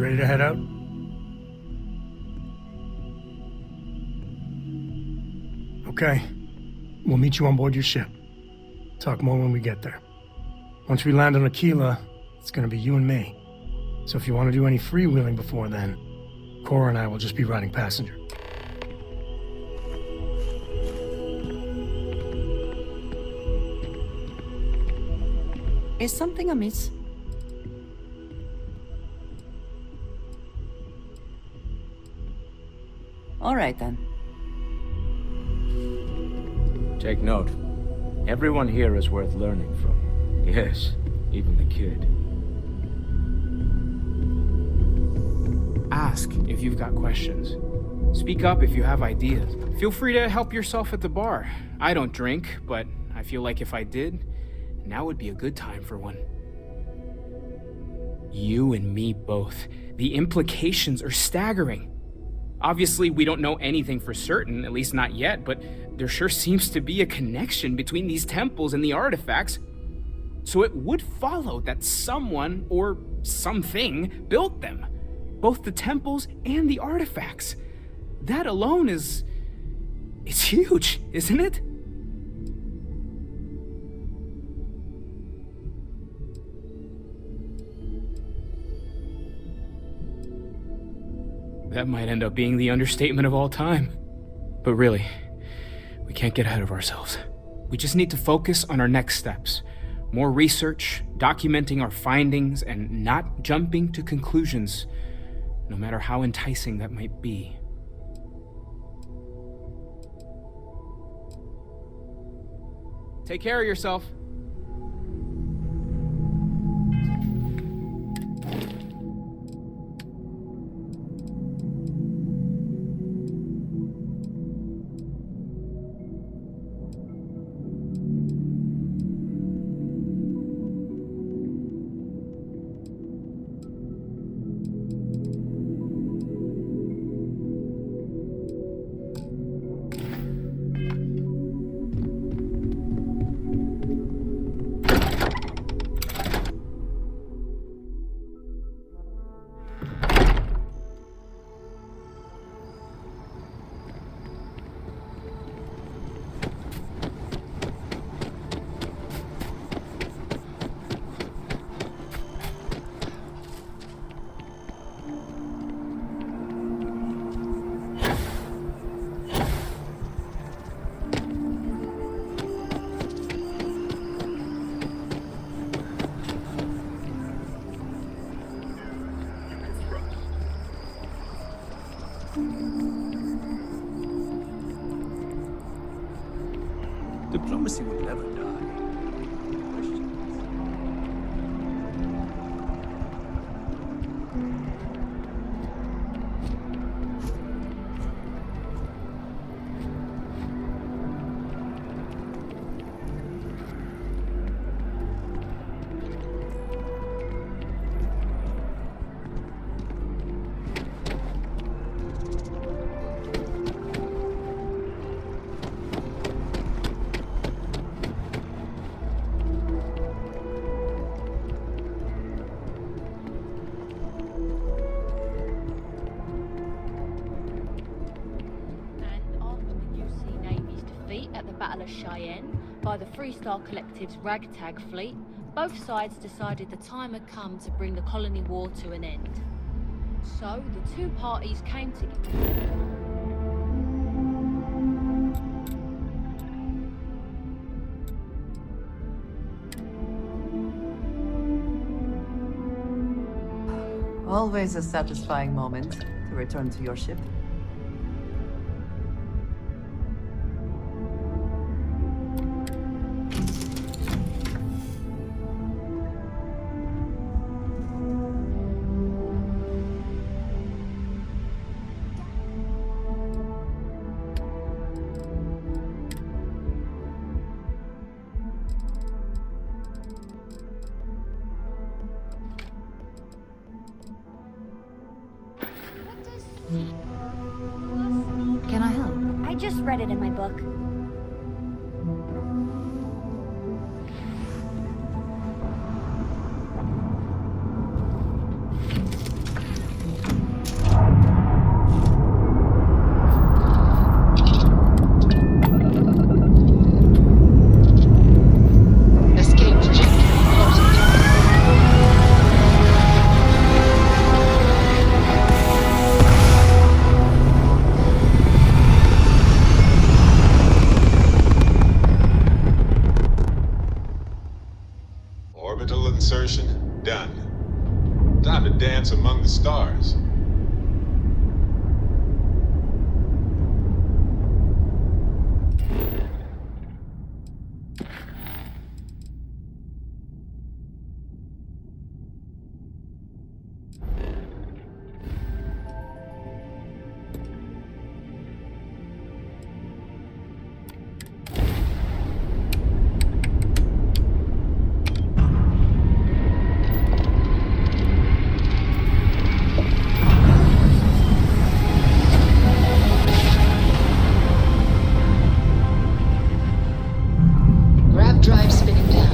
ready to head out? Okay. We'll meet you on board your ship. Talk more when we get there. Once we land on Aquila, it's gonna be you and me. So if you want to do any freewheeling before then, Cora and I will just be riding passenger. Is something amiss? All right then. Take note. Everyone here is worth learning from. Yes, even the kid. Ask if you've got questions. Speak up if you have ideas. Feel free to help yourself at the bar. I don't drink, but I feel like if I did, now would be a good time for one. You and me both. The implications are staggering. Obviously, we don't know anything for certain, at least not yet, but there sure seems to be a connection between these temples and the artifacts. So it would follow that someone, or something, built them. Both the temples and the artifacts. That alone it's huge, isn't it? That might end up being the understatement of all time. But really, we can't get ahead of ourselves. We just need to focus on our next steps. More research, documenting our findings, and not jumping to conclusions, no matter how enticing that might be. Take care of yourself. Diplomacy will never die. By the Three-Star Collective's ragtag fleet, both sides decided the time had come to bring the colony war to an end. So the two parties came together. Always a satisfying moment to return to your ship. Can I help? I just read it in my book. Orbital insertion done. Time to dance among the stars.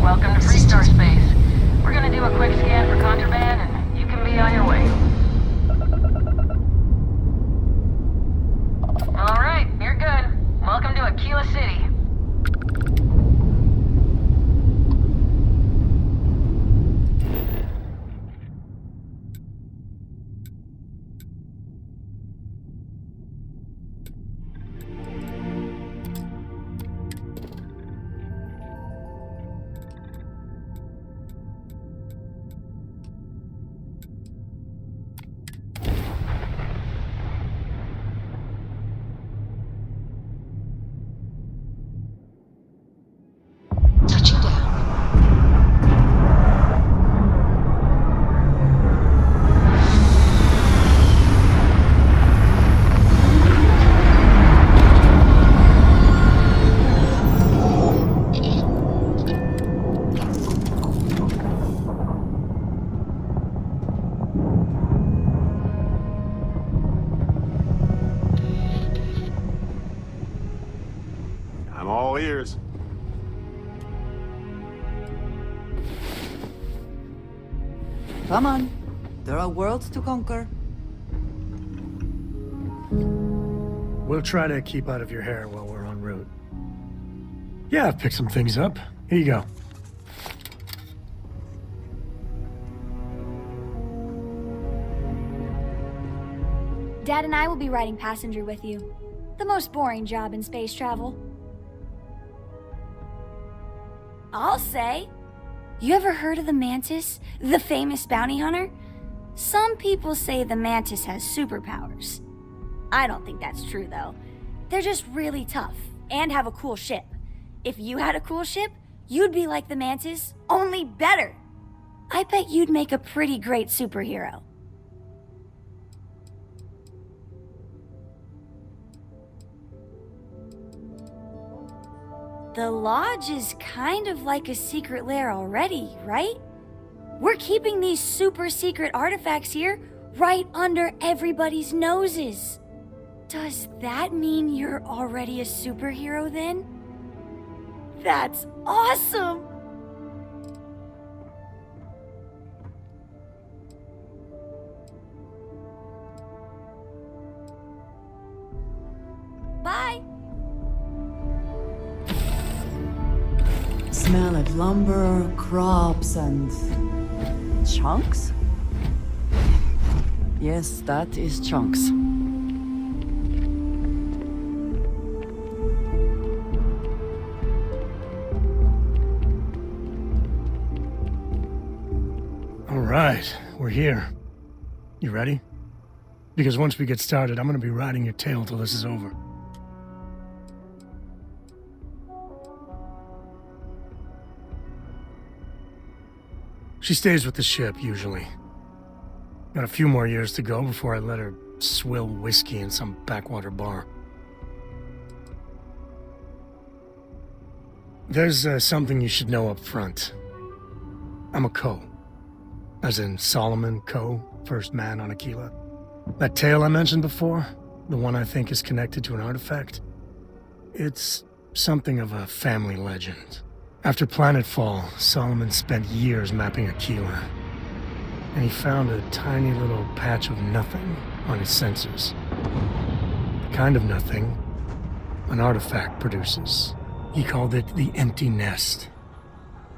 Welcome to Freestar Space. We're gonna do a quick scan for contraband, and you can be on your way. Alright, you're good. Welcome to Aquila City. Touching down. I'm all ears. Come on. There are worlds to conquer. We'll try to keep out of your hair while we're en route. Yeah, I've picked some things up. Here you go. Dad and I will be riding passenger with you. The most boring job in space travel. I'll say. You ever heard of the Mantis? The famous bounty hunter? Some people say the Mantis has superpowers. I don't think that's true, though. They're just really tough and have a cool ship. If you had a cool ship, you'd be like the Mantis, only better. I bet you'd make a pretty great superhero. The Lodge is kind of like a secret lair already, right? We're keeping these super secret artifacts here right under everybody's noses. Does that mean you're already a superhero then? That's awesome! Bye! Smell of lumber, crops, and chunks? Yes, that is chunks. All right, we're here. You ready? Because once we get started, I'm gonna be riding your tail till this is over. She stays with the ship, usually. Got a few more years to go before I let her swill whiskey in some backwater bar. There's something you should know up front. I'm a Co. As in Solomon Co., first man on Aquila. That tale I mentioned before, the one I think is connected to an artifact, it's something of a family legend. After planetfall, Solomon spent years mapping Aquila, and he found a tiny little patch of nothing on his sensors. The kind of nothing an artifact produces. He called it the Empty Nest.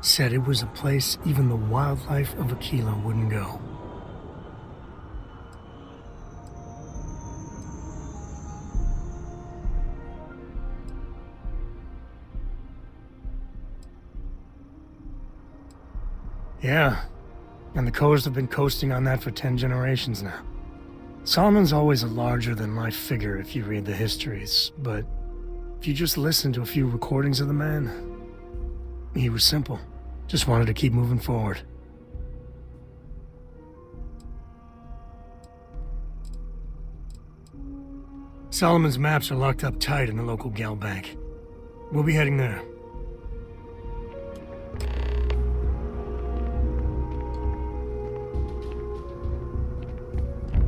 Said it was a place even the wildlife of Aquila wouldn't go. Yeah, and the Coast have been coasting on that for 10 generations now. Solomon's always a larger-than-life figure if you read the histories, but if you just listen to a few recordings of the man, he was simple. Just wanted to keep moving forward. Solomon's maps are locked up tight in the local gal bank. We'll be heading there.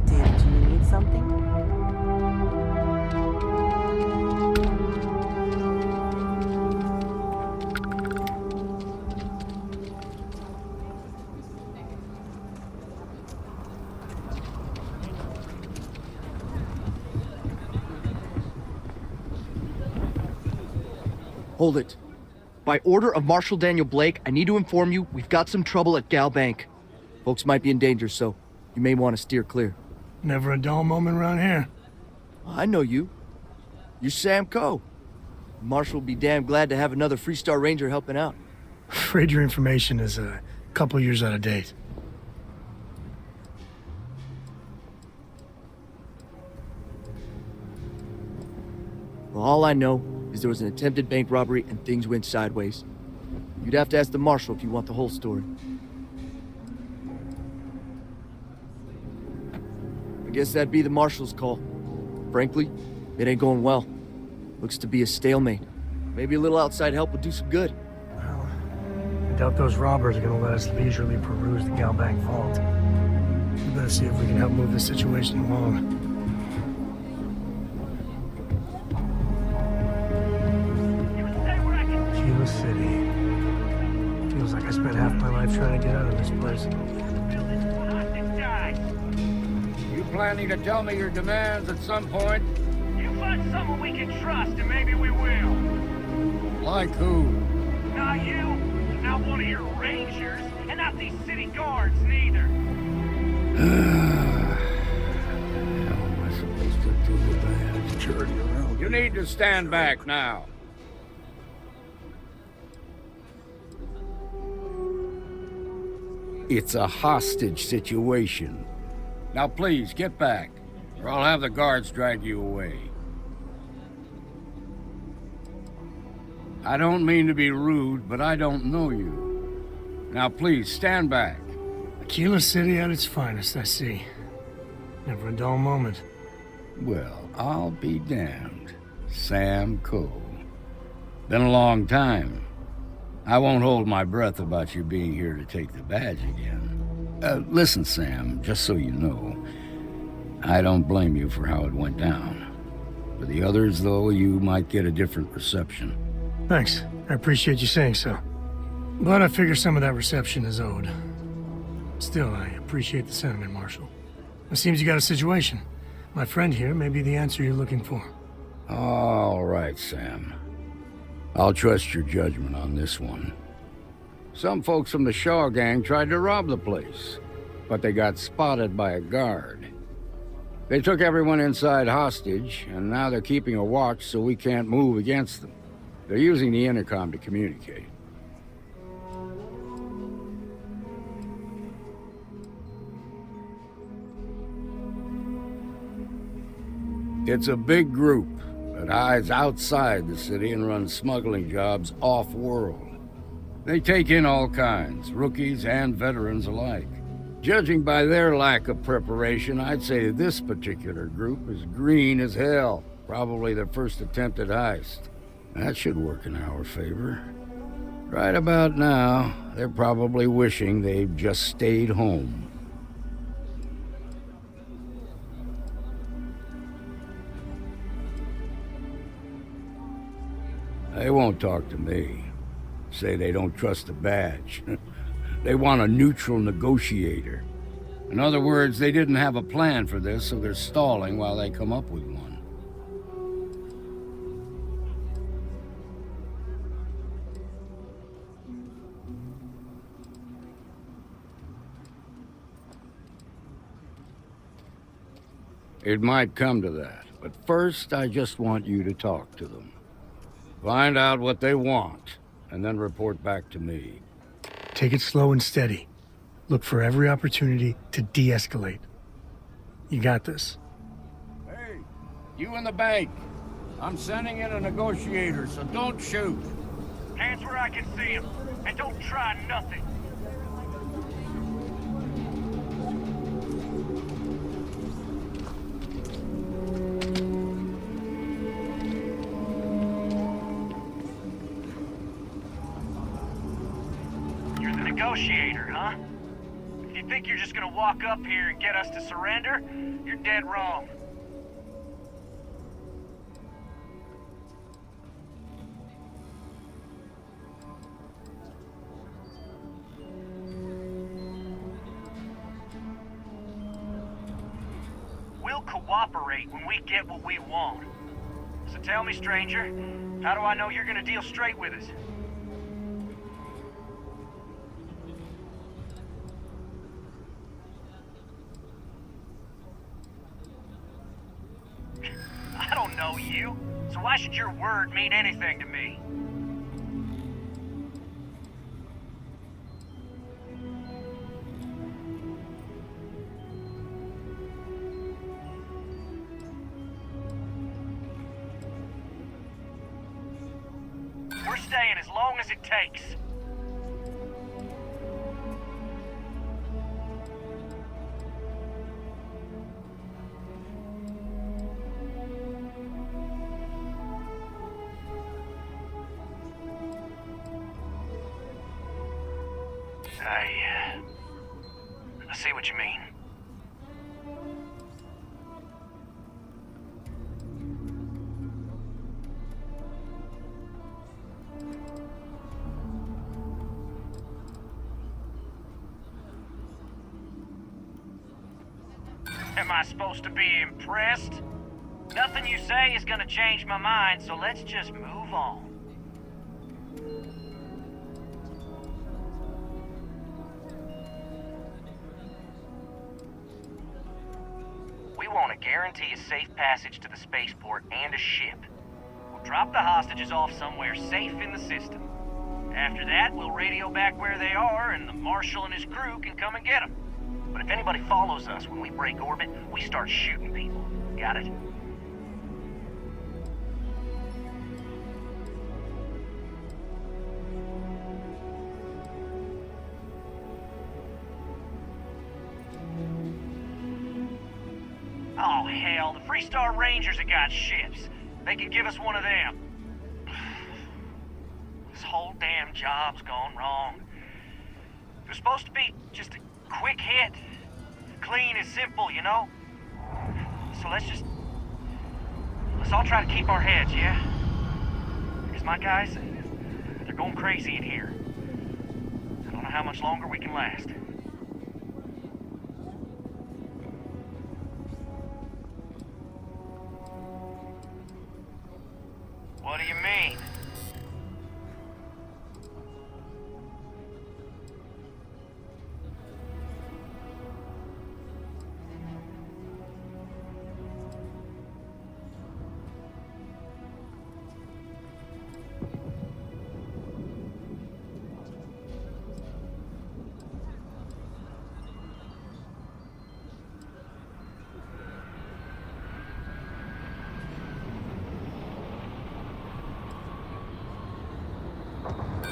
Did you need something? Hold it. By order of Marshal Daniel Blake, I need to inform you we've got some trouble at Gal Bank. Folks might be in danger, so you may want to steer clear. Never a dull moment around here. I know you. You're Sam Coe. Marshal will be damn glad to have another Freestar Ranger helping out. Afraid your information is a couple years out of date. Well, all I know is there was an attempted bank robbery and things went sideways. You'd have to ask the Marshal if you want the whole story. I guess that'd be the Marshal's call. Frankly, it ain't going well. Looks to be a stalemate. Maybe a little outside help would do some good. Well, I doubt those robbers are gonna let us leisurely peruse the gal bank vault. We better see if we can help move this situation along. City. Feels like I spent half my life trying to get out of this place. You planning to tell me your demands at some point? You find someone we can trust and maybe we will. Like who? Not you, not one of your rangers, and not these city guards neither. How am I supposed to do with that? Security around. You need to stand back now. It's a hostage situation. Now please, get back, or I'll have the guards drag you away. I don't mean to be rude, but I don't know you. Now please, stand back. Aquila City at its finest, I see. Never a dull moment. Well, I'll be damned. Sam Coe. Been a long time. I won't hold my breath about you being here to take the badge again. Listen, Sam, just so you know, I don't blame you for how it went down. For the others, though, you might get a different reception. Thanks. I appreciate you saying so. But I figure some of that reception is owed. Still, I appreciate the sentiment, Marshal. It seems you got a situation. My friend here may be the answer you're looking for. All right, Sam. I'll trust your judgment on this one. Some folks from the Shaw gang tried to rob the place, but they got spotted by a guard. They took everyone inside hostage, and now they're keeping a watch so we can't move against them. They're using the intercom to communicate. It's a big group that hides outside the city and runs smuggling jobs off-world. They take in all kinds, rookies and veterans alike. Judging by their lack of preparation, I'd say this particular group is green as hell. Probably their first attempt at heist. That should work in our favor. Right about now, they're probably wishing they'd just stayed home. They won't talk to me. Say they don't trust the badge. They want a neutral negotiator. In other words, they didn't have a plan for this, so they're stalling while they come up with one. It might come to that, but first I just want you to talk to them. Find out what they want, and then report back to me. Take it slow and steady. Look for every opportunity to de-escalate. You got this. Hey, you in the bank. I'm sending in a negotiator, so don't shoot. Hands where I can see him, and don't try nothing. You're the negotiator, huh? If you think you're just gonna walk up here and get us to surrender, you're dead wrong. We'll cooperate when we get what we want. So tell me, stranger, how do I know you're gonna deal straight with us? I don't know you, so why should your word mean anything to me? We're staying as long as it takes. I see what you mean. Am I supposed to be impressed? Nothing you say is gonna change my mind, so let's just move on. We want to guarantee a safe passage to the spaceport and a ship. We'll drop the hostages off somewhere safe in the system. After that, we'll radio back where they are, and the Marshal and his crew can come and get them. But if anybody follows us when we break orbit, we start shooting people. Got it? Oh, hell, the Freestar Rangers have got ships. They can give us one of them. This whole damn job's gone wrong. It was supposed to be just a quick hit. Clean and simple, you know? So let's all try to keep our heads, yeah? Because my guys, they're going crazy in here. I don't know how much longer we can last. What do you mean?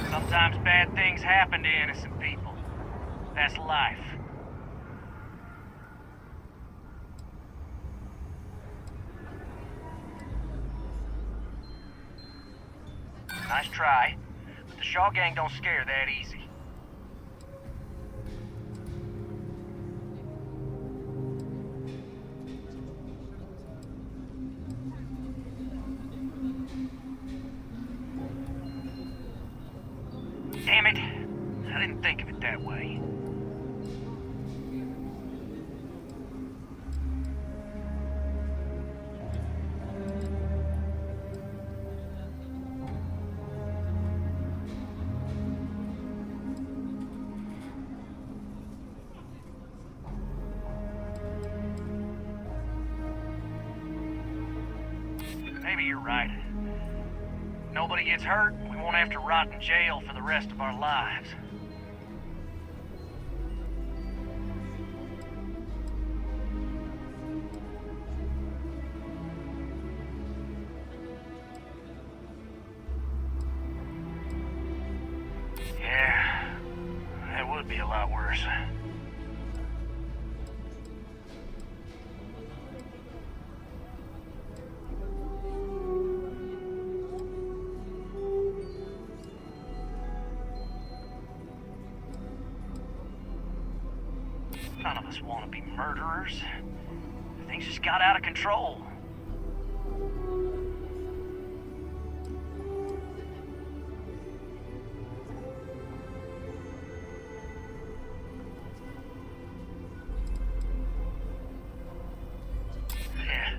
Sometimes bad things happen to innocent people. That's life. Nice try, but the Shaw gang don't scare that easy. Damn it. I didn't think of it that way. Maybe you're right. Nobody gets hurt, we won't have to rot in jail for the rest of our lives. could be a lot worse. None of us want to be murderers. Things just got out of control. Yeah.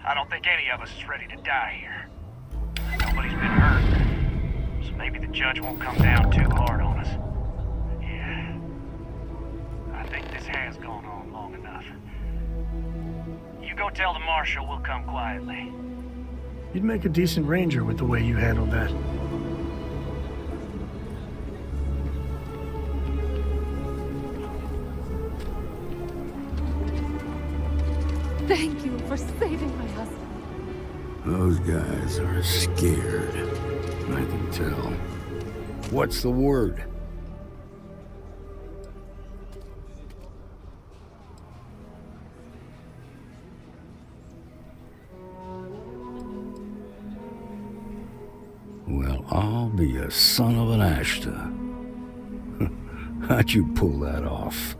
I don't think any of us is ready to die here. Nobody's been hurt. So maybe the judge won't come down too hard on us. Yeah. I think this has gone on long enough. You go tell the marshal we'll come quietly. You'd make a decent ranger with the way you handled that. Thank you for saving my husband. Those guys are scared. I can tell. What's the word? Well, I'll be a son of an Ashta. How'd you pull that off?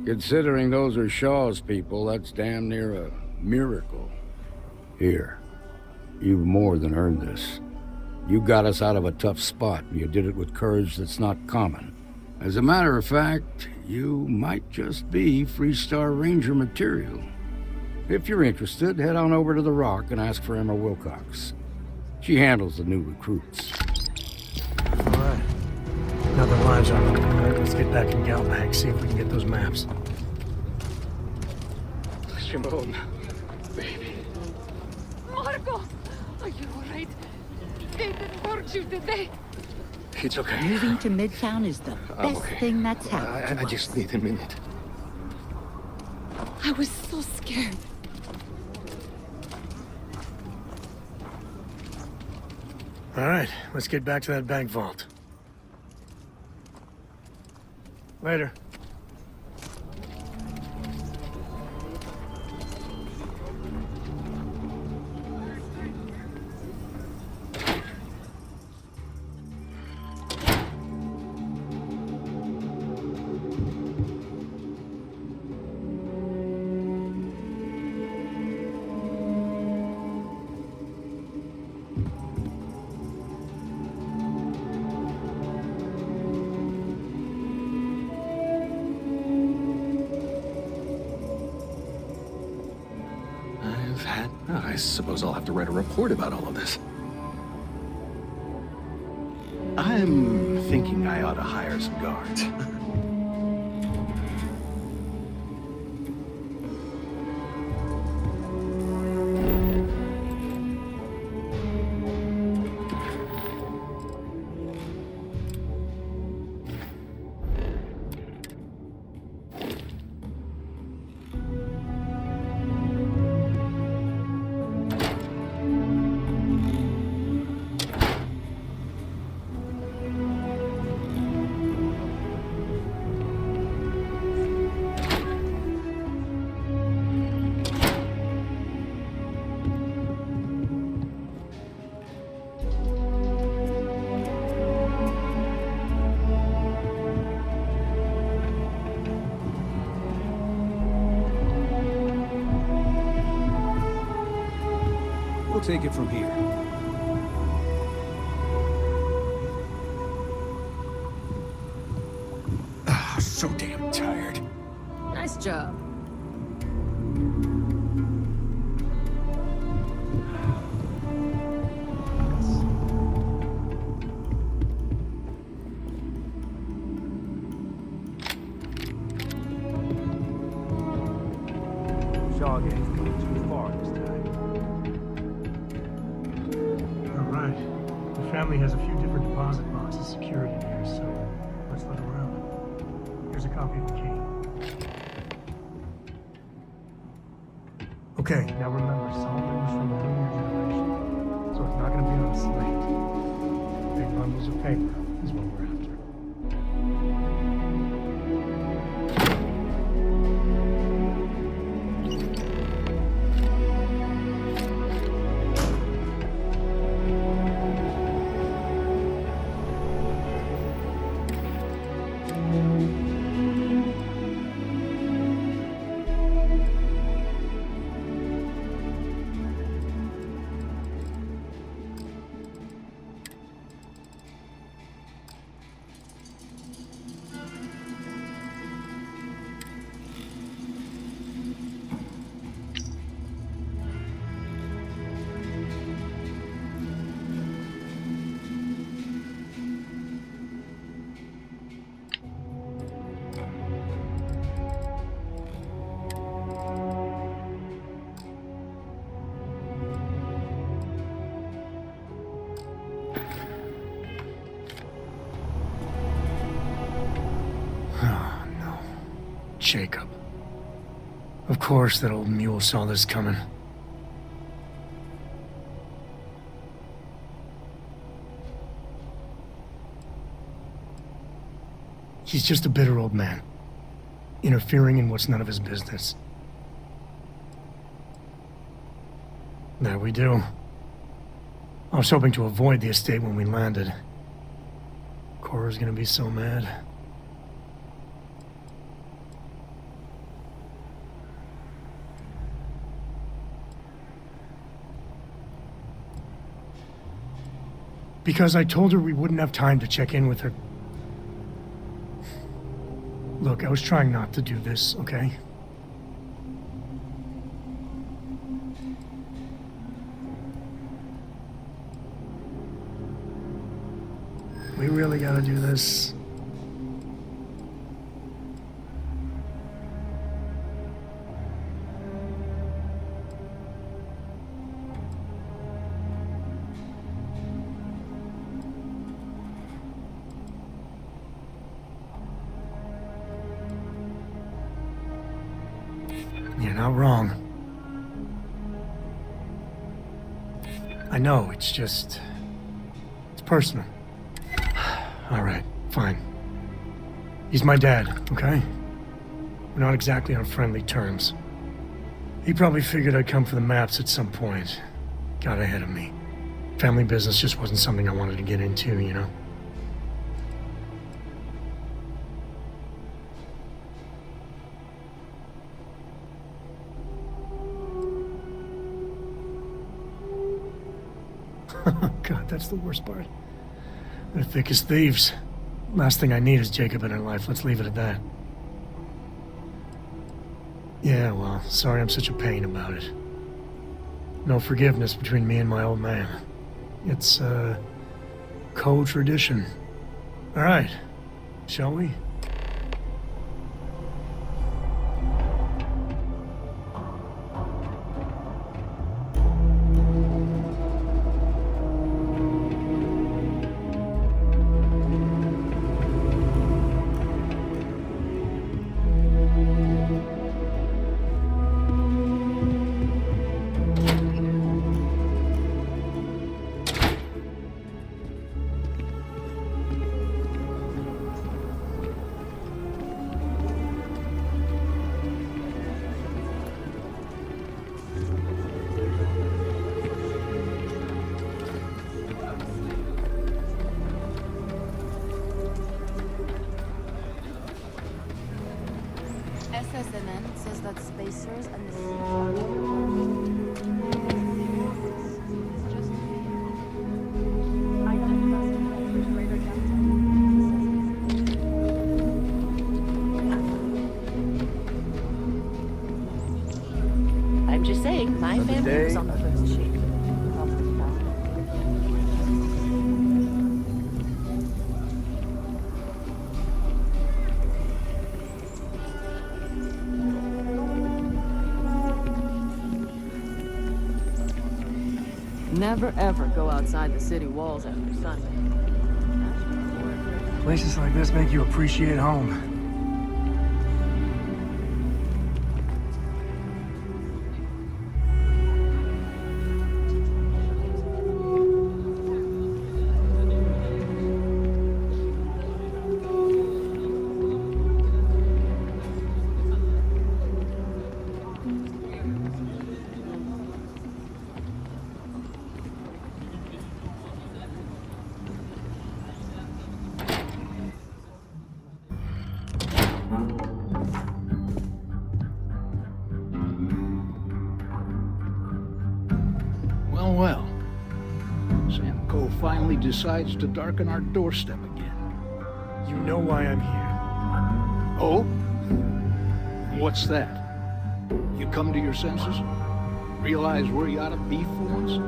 Considering those are Shaw's people, that's damn near a miracle. Here, you've more than earned this. You got us out of a tough spot, and you did it with courage that's not common. As a matter of fact, you might just be Freestar Ranger material. If you're interested, head on over to the Rock and ask for Emma Wilcox. She handles the new recruits. All right. Now the lives are on the line, let's get back in Galbank, see if we can get those maps. Shimon, baby. Marco! Are you alright? They didn't hurt you, did they? It's okay. Moving to Midtown is the best okay. thing that's happened. I just need a minute. I was so scared. All right, let's get back to that bank vault. Later. I suppose I'll have to write a report about all of this. I'm thinking I ought to hire some guards. We'll take it from here. So damn tired. Nice job. Shaw gang's going too far this time. All right. The family has a few different deposit boxes secured in here, so let's let around. Here's a copy of the key. Okay, now remember, Solomon was from the lunar generation, so it's not going to be on a slate. Big bundles of paper is what we're after. Jacob. Of course that old mule saw this coming. He's just a bitter old man, interfering in what's none of his business. There we do. I was hoping to avoid the estate when we landed. Cora's gonna be so mad. Because I told her we wouldn't have time to check in with her. Look, I was trying not to do this, okay? We really gotta do this. You're not wrong. I know, it's just... it's personal. All right, fine. He's my dad, okay? We're not exactly on friendly terms. He probably figured I'd come for the maps at some point. Got ahead of me. Family business just wasn't something I wanted to get into, you know? God, that's the worst part. They're thick as thieves. Last thing I need is Jacob in her life. Let's leave it at that. Yeah, well, sorry I'm such a pain about it. No forgiveness between me and my old man. It's, co-tradition. All right, shall we? SSNN says that spacers and the I'm just saying, my family was on the first sheet. Never ever go outside the city walls after Sunday. Places like this make you appreciate home. well. Sam Coe finally decides to darken our doorstep again. You know why I'm here. Oh? What's that? You come to your senses? Realize where you ought to be for once?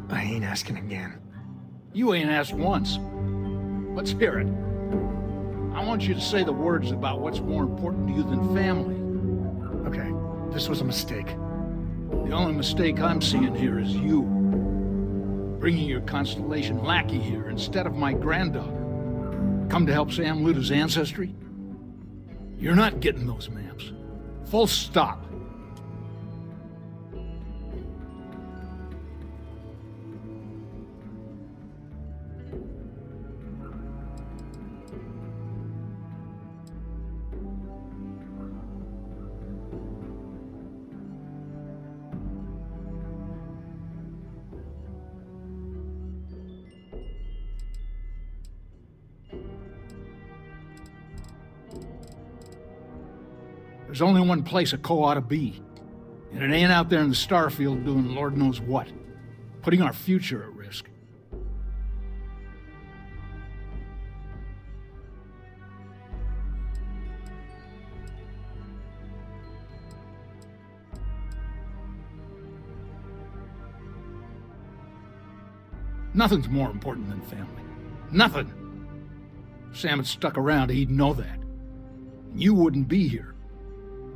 I ain't asking again. You ain't asked once. Let's hear it. I want you to say the words about what's more important to you than family. Okay, this was a mistake. The only mistake I'm seeing here is you. Bringing your Constellation lackey here instead of my granddaughter. Come to help Sam loot his ancestry? You're not getting those maps. Full stop. There's only one place a Coe ought to be. And it ain't out there in the Starfield doing Lord knows what. Putting our future at risk. Nothing's more important than family. Nothing! If Sam had stuck around, he'd know that. You wouldn't be here.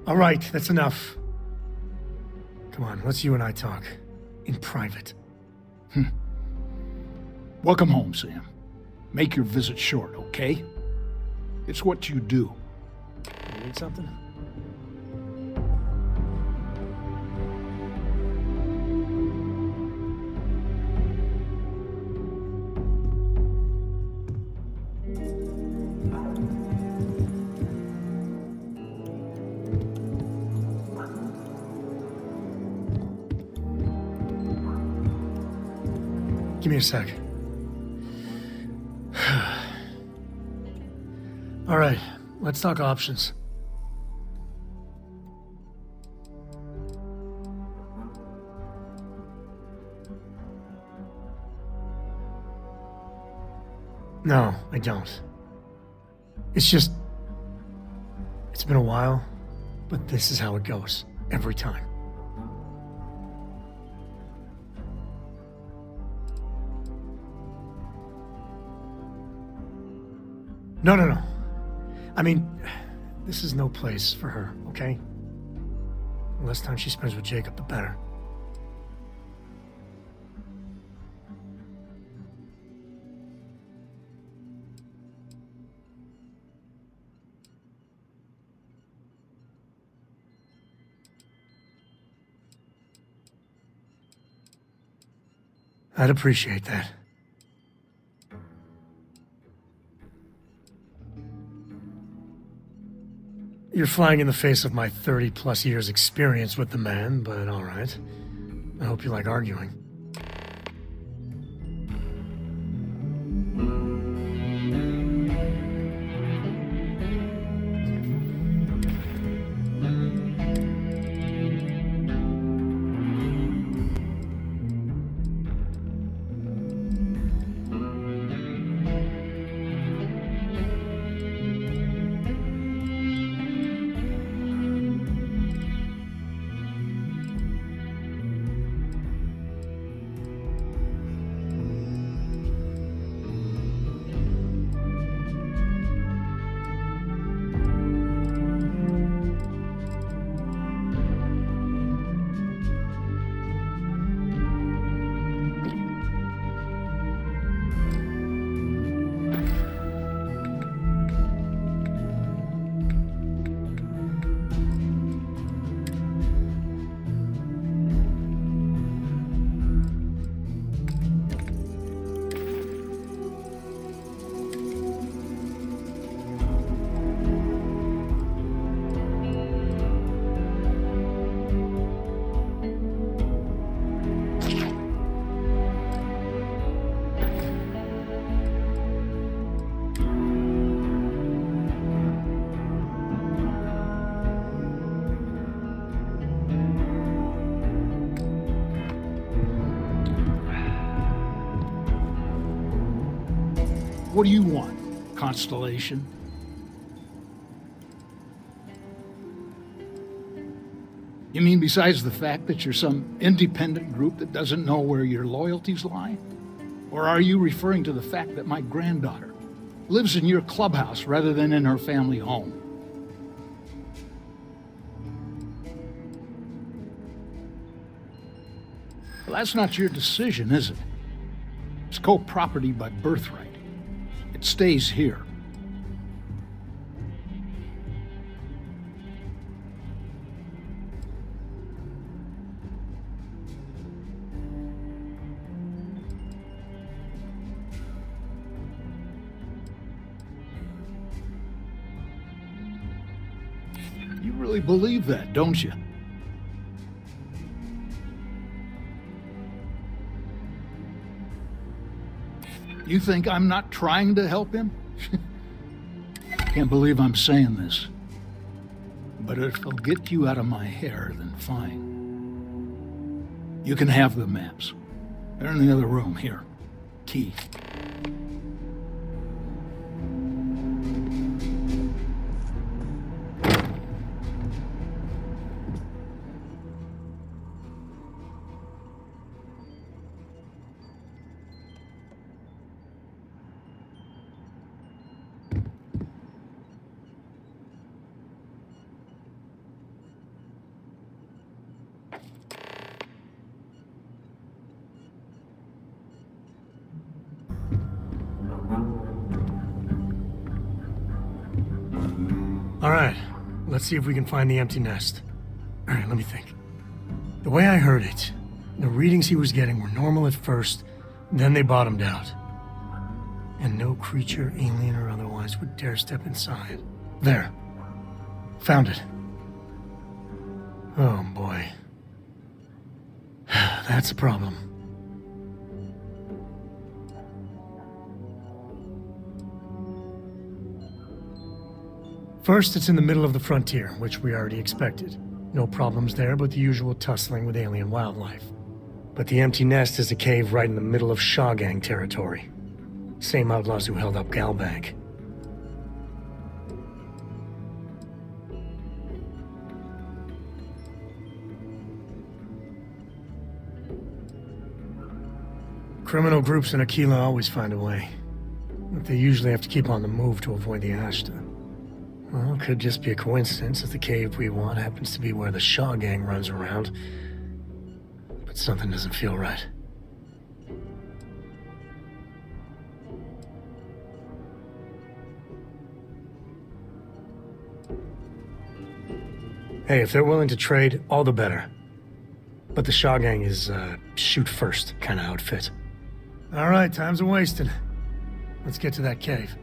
All right, that's enough. Come on, let's you and I talk. In private. Welcome home, Sam. Make your visit short, okay? It's what you do. You need something? Give me a sec. All right, let's talk options. No, I don't. It's just... It's been a while, but this is how it goes. Every time. No. I mean, this is no place for her, okay? The less time she spends with Jacob, the better. I'd appreciate that. You're flying in the face of my 30-plus years experience with the man, but all right. I hope you like arguing. What do you want? Constellation? You mean besides the fact that you're some independent group that doesn't know where your loyalties lie? Or are you referring to the fact that my granddaughter lives in your clubhouse rather than in her family home? Well, that's not your decision, is it? It's co-property by birthright. It stays here. You really believe that, don't you? You think I'm not trying to help him? Can't believe I'm saying this. But if it'll get you out of my hair, then fine. You can have the maps. They're in the other room, here. Key. All right, let's see if we can find the empty nest. All right, let me think. The way I heard it, the readings he was getting were normal at first, then they bottomed out. And no creature, alien or otherwise, would dare step inside. There. Found it. Oh boy. That's a problem. First, it's in the middle of the frontier, which we already expected. No problems there, but the usual tussling with alien wildlife. But the empty nest is a cave right in the middle of Shawgang territory. Same outlaws who held up Galbank. Criminal groups in Aquila always find a way. But they usually have to keep on the move to avoid the Ashta. Well, it could just be a coincidence that the cave we want happens to be where the Shaw gang runs around. But something doesn't feel right. Hey, if they're willing to trade, all the better. But the Shaw gang is, shoot first kind of outfit. All right, time's a wasted. Let's get to that cave.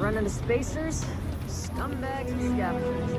run into spacers, scumbags, and scavengers.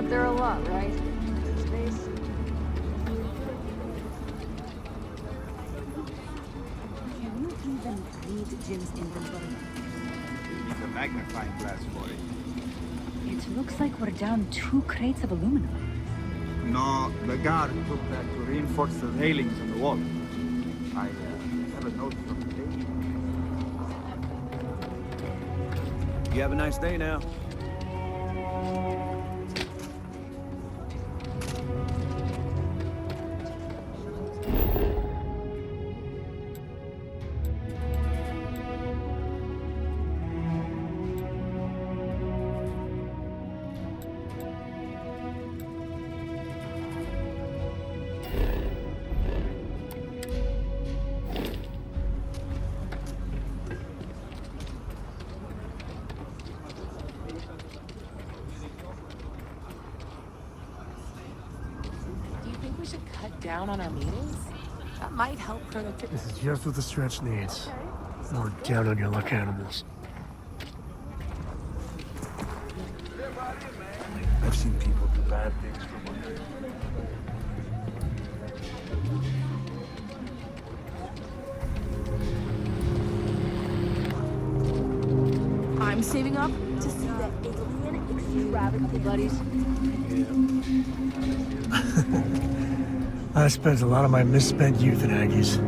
There a lot, right? Space. Can you even read Jim's inventory? You need a magnifying glass for it. It looks like we're down 2 crates of aluminum. No, the guard took that to reinforce the railings on the wall. I have a note from the day. You have a nice day now. Down on our meetings? That might help productivity. This is just what the stretch needs. More down on your luck animals. I've seen people do bad things for money. I'm saving up to see that alien extravagant buddies. I spent a lot of my misspent youth in Aggies.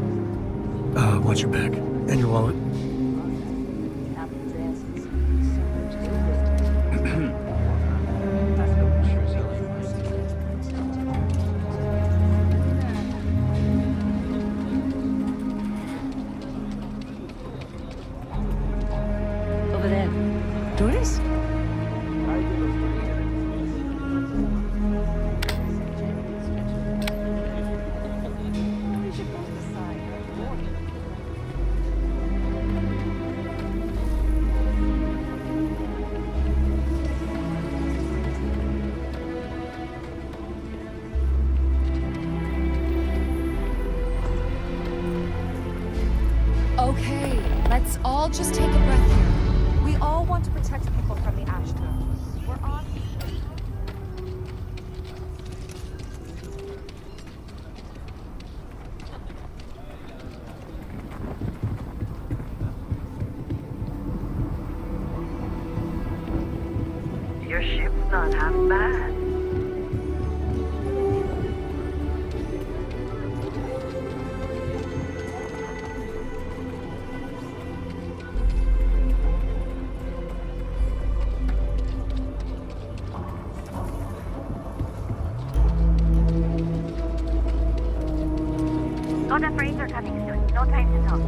Watch your back. And your wallet. Over there. Tourists? Okay, let's all just take a breath here. We all want to protect people from the ash tunnels. We're on. Your ship's not half bad. Got a freighter coming soon. No time to talk.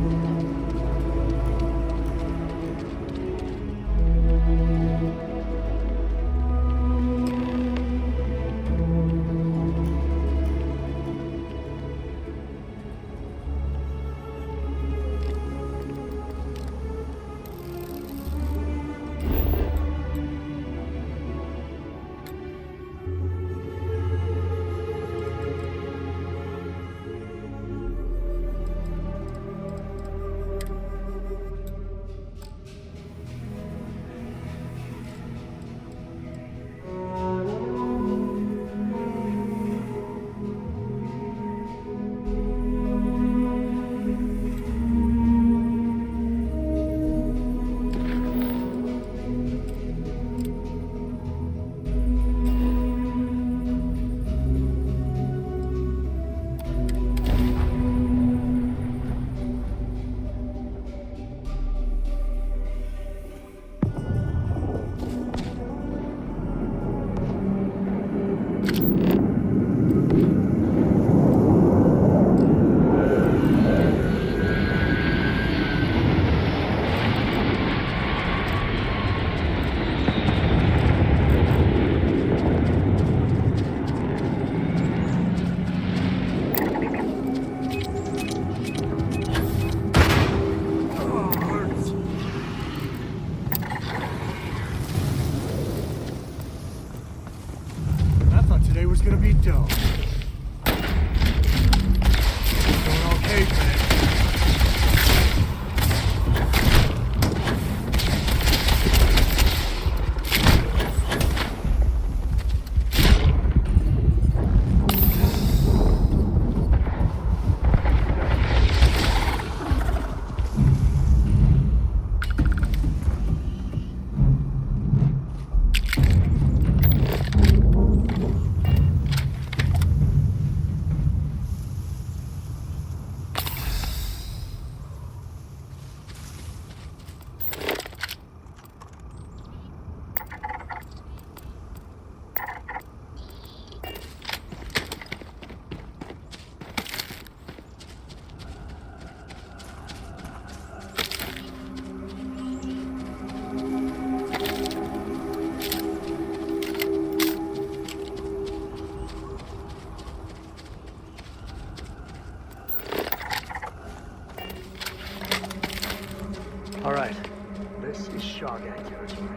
All right. This is Shawgang territory.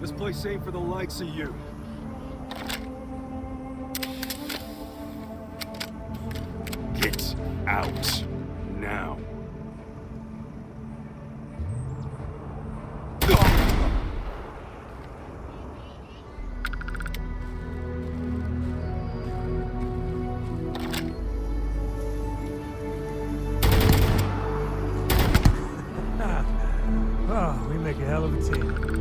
This place ain't for the likes of you. Get out now. Oh, we make a hell of a team.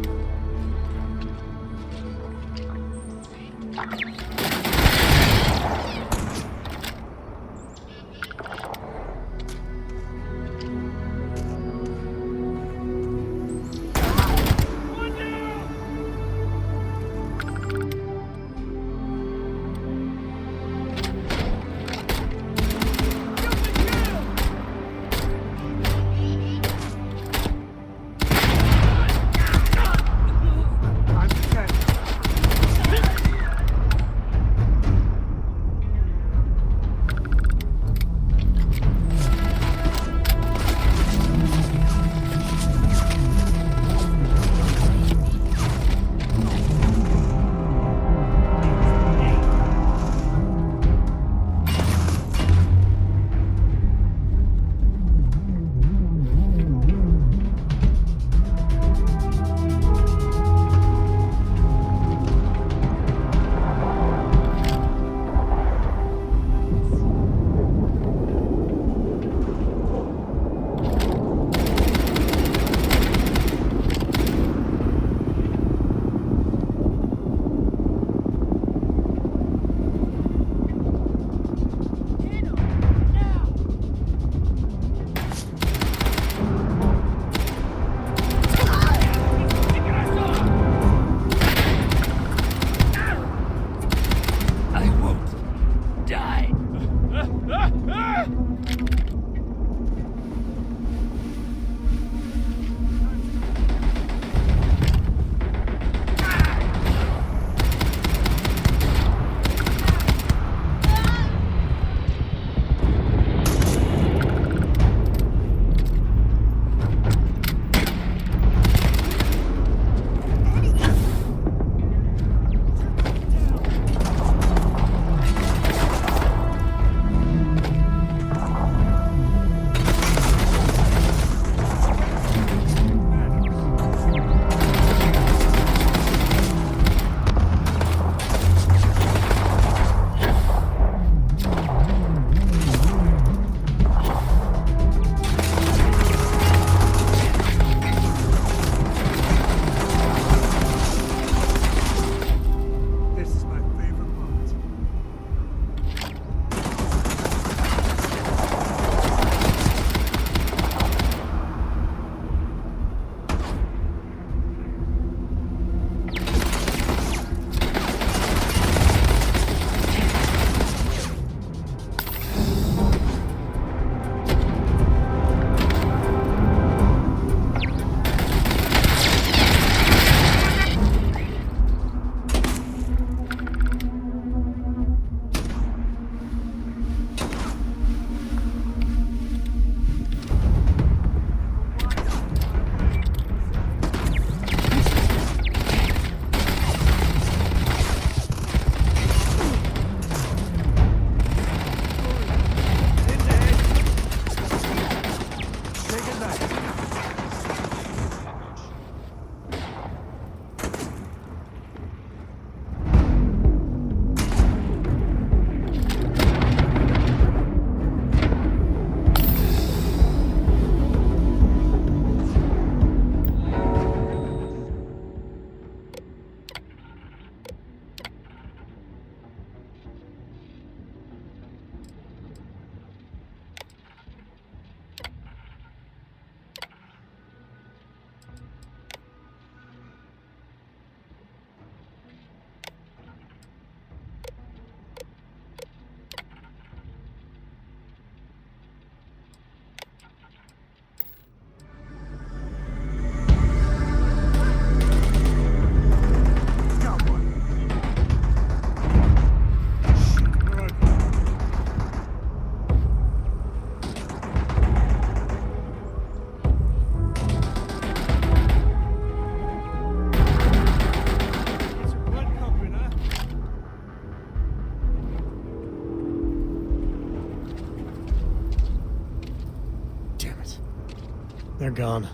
They're gone.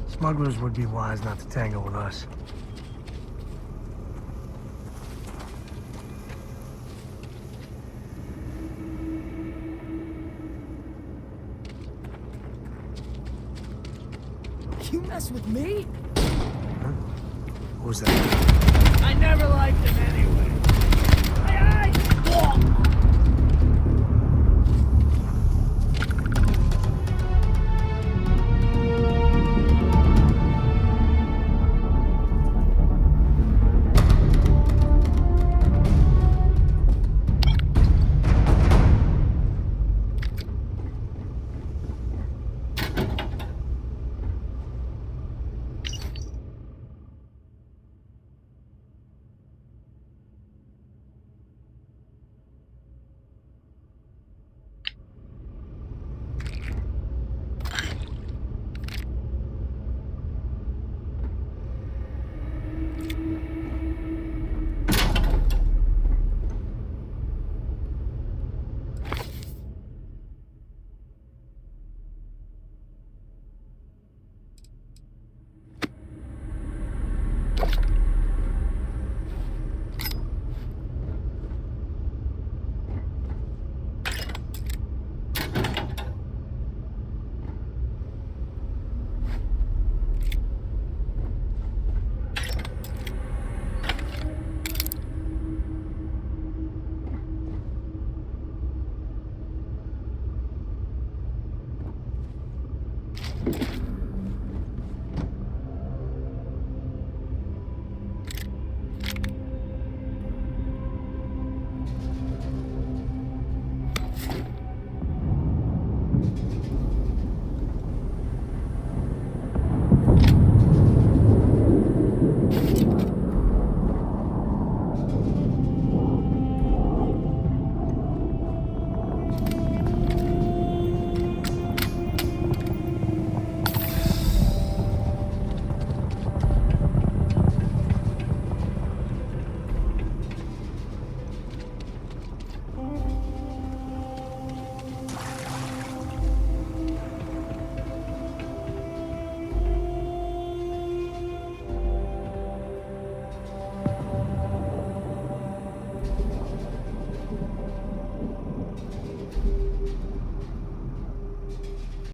Smugglers would be wise not to tangle with us. You mess with me? Huh? What was that? I never liked him anyway.